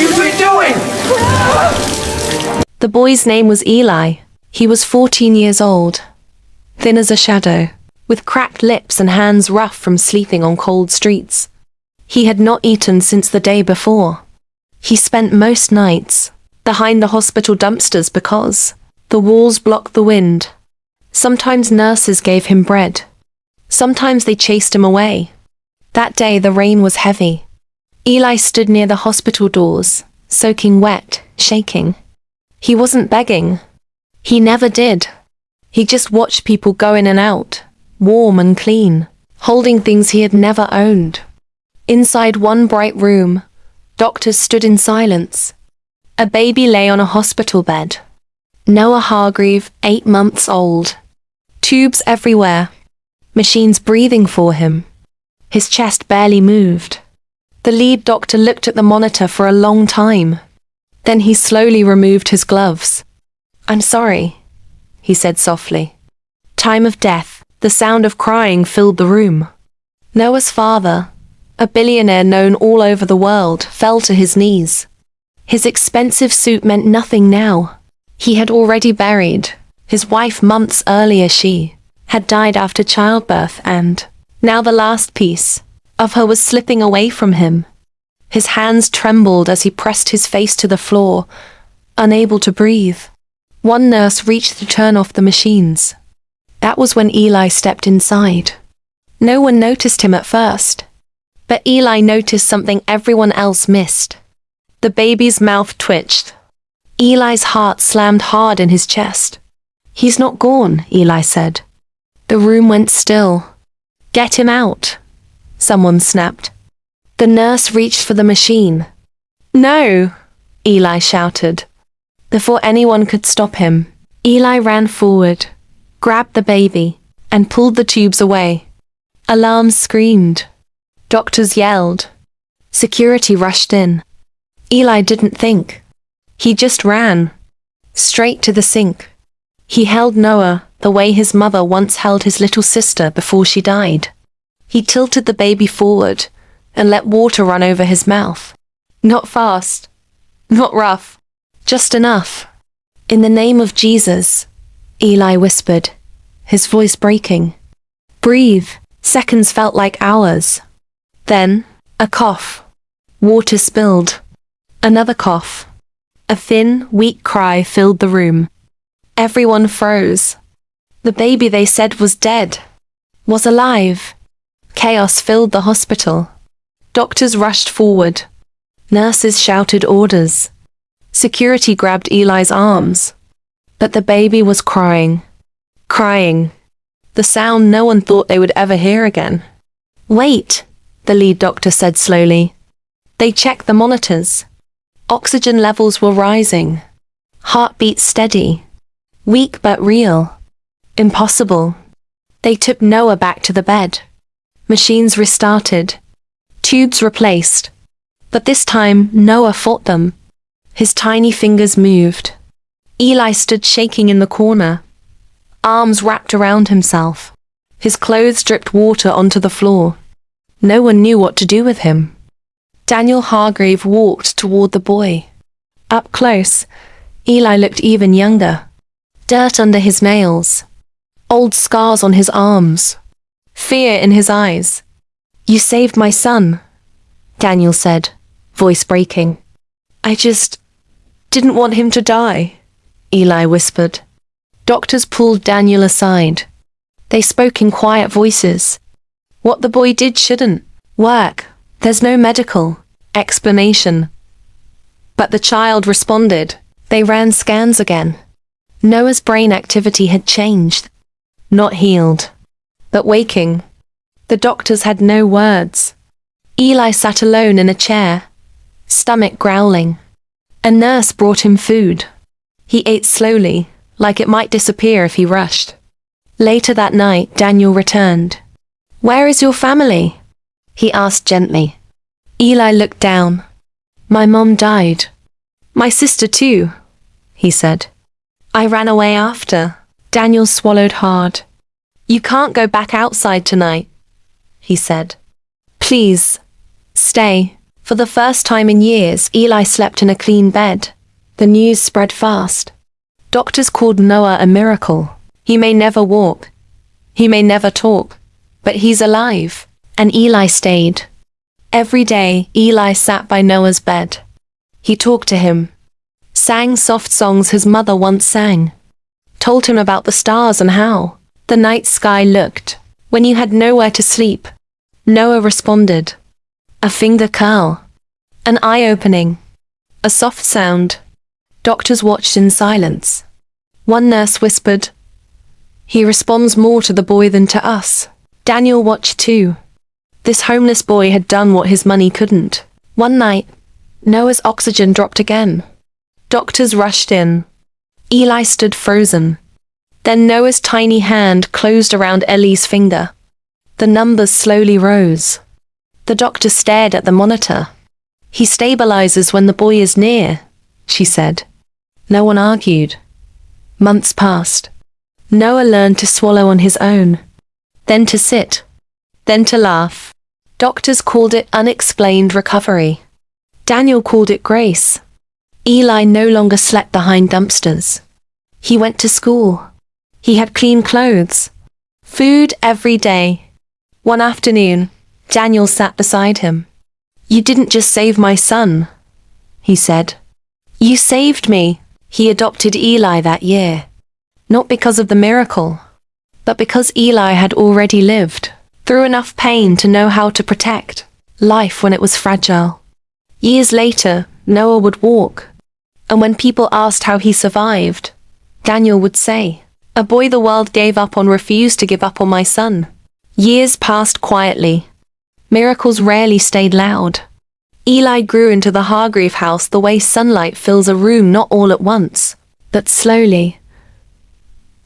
you three doing? The boy's name was Eli. He was 14 years old, thin as a shadow, with cracked lips and hands rough from sleeping on cold streets. He had not eaten since the day before. He spent most nights behind the hospital dumpsters because the walls blocked the wind. Sometimes nurses gave him bread. Sometimes they chased him away. That day the rain was heavy. Eli stood near the hospital doors, soaking wet, shaking. He wasn't begging. He never did. He just watched people go in and out, warm and clean, holding things he had never owned. Inside one bright room, doctors stood in silence. A baby lay on a hospital bed. Noah Hargreave, 8 months old. Tubes everywhere. Machines breathing for him. His chest barely moved. The lead doctor looked at the monitor for a long time. Then he slowly removed his gloves. "I'm sorry," he said softly. Time of death. The sound of crying filled the room. Noah's father, a billionaire known all over the world, fell to his knees. His expensive suit meant nothing now. He had already buried his wife months earlier. She had died after childbirth, and now the last piece of her was slipping away from him. His hands trembled as he pressed his face to the floor, unable to breathe. One nurse reached to turn off the machines. That was when Eli stepped inside. No one noticed him at first, but Eli noticed something everyone else missed. The baby's mouth twitched. Eli's heart slammed hard in his chest. "He's not gone," Eli said. The room went still. "Get him out," someone snapped. The nurse reached for the machine. "No," Eli shouted. Before anyone could stop him, Eli ran forward, grabbed the baby, and pulled the tubes away. Alarms screamed. Doctors yelled. Security rushed in. Eli didn't think. He just ran. Straight to the sink. He held Noah the way his mother once held his little sister before she died. He tilted the baby forward and let water run over his mouth. Not fast. Not rough. Just enough. "In the name of Jesus," Eli whispered, his voice breaking. "Breathe." Seconds felt like hours. Then, a cough. Water spilled. Another cough. A thin, weak cry filled the room. Everyone froze. The baby they said was dead was alive. Chaos filled the hospital. Doctors rushed forward. Nurses shouted orders. Security grabbed Eli's arms. But the baby was crying. Crying. The sound no one thought they would ever hear again. "Wait," the lead doctor said slowly. They checked the monitors. Oxygen levels were rising. Heartbeat steady. Weak but real. Impossible. They took Noah back to the bed. Machines restarted. Tubes replaced. But this time, Noah fought them. His tiny fingers moved. Eli stood shaking in the corner, arms wrapped around himself. His clothes dripped water onto the floor. No one knew what to do with him. Daniel Hargreave walked toward the boy. Up close, Eli looked even younger. Dirt under his nails. Old scars on his arms. Fear in his eyes. "You saved my son," Daniel said, voice breaking. "I just didn't want him to die," Eli whispered. Doctors pulled Daniel aside. They spoke in quiet voices. What the boy did shouldn't work. There's no medical explanation. But the child responded. They ran scans again. Noah's brain activity had changed. Not healed, but waking. The doctors had no words. Eli sat alone in a chair, stomach growling. A nurse brought him food. He ate slowly, like it might disappear if he rushed. Later that night, Daniel returned. "Where is your family?" he asked gently. Eli looked down. "My mom died. My sister too," he said. "I ran away after." Daniel swallowed hard. "You can't go back outside tonight," he said. "Please, stay." For the first time in years, Eli slept in a clean bed. The news spread fast. Doctors called Noah a miracle. He may never walk. He may never talk. But he's alive. And Eli stayed. Every day, Eli sat by Noah's bed. He talked to him. Sang soft songs his mother once sang. Told him about the stars and how the night sky looked when you had nowhere to sleep. Noah responded. A finger curl. An eye-opening. A soft sound. Doctors watched in silence. One nurse whispered, "He responds more to the boy than to us." Daniel watched too. This homeless boy had done what his money couldn't. One night, Noah's oxygen dropped again. Doctors rushed in. Eli stood frozen. Then Noah's tiny hand closed around Ellie's finger. The numbers slowly rose. The doctor stared at the monitor. "He stabilizes when the boy is near," she said. No one argued. Months passed. Noah learned to swallow on his own. Then to sit. Then to laugh. Doctors called it unexplained recovery. Daniel called it grace. Eli no longer slept behind dumpsters. He went to school. He had clean clothes. Food every day. One afternoon, Daniel sat beside him. "You didn't just save my son," he said. "You saved me." He adopted Eli that year. Not because of the miracle, but because Eli had already lived through enough pain to know how to protect life when it was fragile. Years later, Noah would walk. And when people asked how he survived, Daniel would say, "A boy the world gave up on refused to give up on my son." Years passed quietly. Miracles rarely stayed loud. Eli grew into the Hargreave house the way sunlight fills a room, not all at once, but slowly.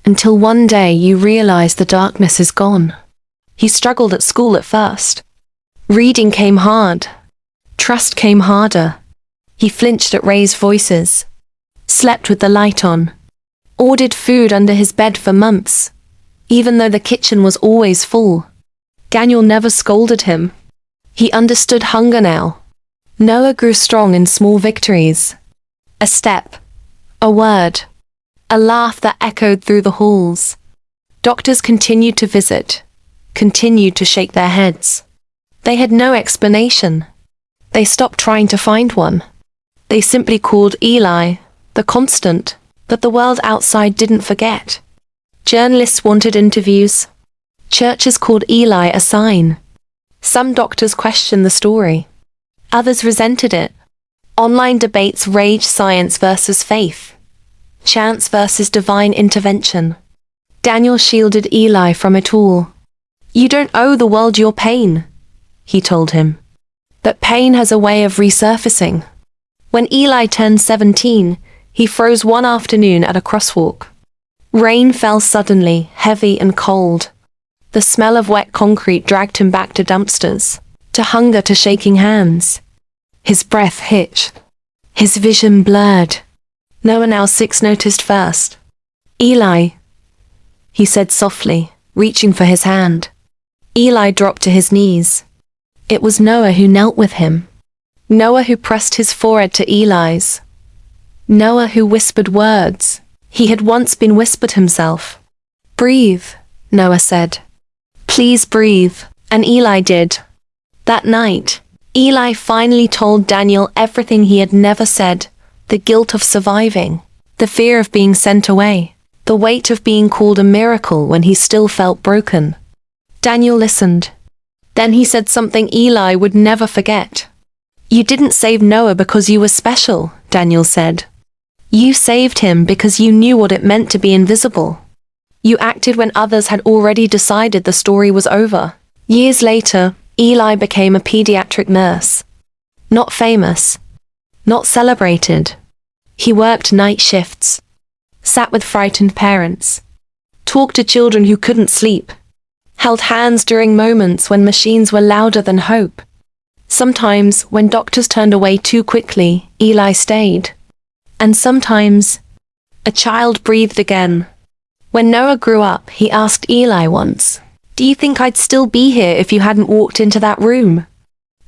Until one day you realize the darkness is gone. He struggled at school at first. Reading came hard. Trust came harder. He flinched at raised voices. Slept with the light on. Ordered food under his bed for months, even though the kitchen was always full. Daniel never scolded him. He understood hunger now. Noah grew strong in small victories. A step. A word. A laugh that echoed through the halls. Doctors continued to visit. Continued to shake their heads. They had no explanation. They stopped trying to find one. They simply called Eli the constant that the world outside didn't forget. Journalists wanted interviews. Churches called Eli a sign. Some doctors questioned the story. Others resented it. Online debates raged: science versus faith. Chance versus divine intervention. Daniel shielded Eli from it all. "You don't owe the world your pain," he told him. "But pain has a way of resurfacing." When Eli turned 17, he froze one afternoon at a crosswalk. Rain fell suddenly, heavy and cold. The smell of wet concrete dragged him back to dumpsters, to hunger, to shaking hands. His breath hitched. His vision blurred. Noah, now 6, noticed first. "Eli," he said softly, reaching for his hand. Eli dropped to his knees. It was Noah who knelt with him. Noah who pressed his forehead to Eli's. Noah who whispered words he had once been whispered himself. "Breathe," Noah said. "Please breathe." And Eli did. That night, Eli finally told Daniel everything he had never said: the guilt of surviving, the fear of being sent away, the weight of being called a miracle when he still felt broken. Daniel listened. Then he said something Eli would never forget. "You didn't save Noah because you were special," Daniel said. "You saved him because you knew what it meant to be invisible. You acted when others had already decided the story was over." Years later, Eli became a pediatric nurse. Not famous. Not celebrated. He worked night shifts. Sat with frightened parents. Talked to children who couldn't sleep. Held hands during moments when machines were louder than hope. Sometimes, when doctors turned away too quickly, Eli stayed. And sometimes, a child breathed again. When Noah grew up, he asked Eli once, "Do you think I'd still be here if you hadn't walked into that room?"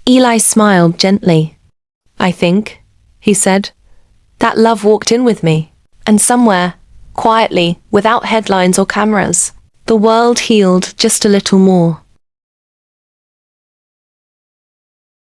Eli smiled gently. I think, he said, that love walked in with me. And somewhere, quietly, without headlines or cameras, the world healed just a little more.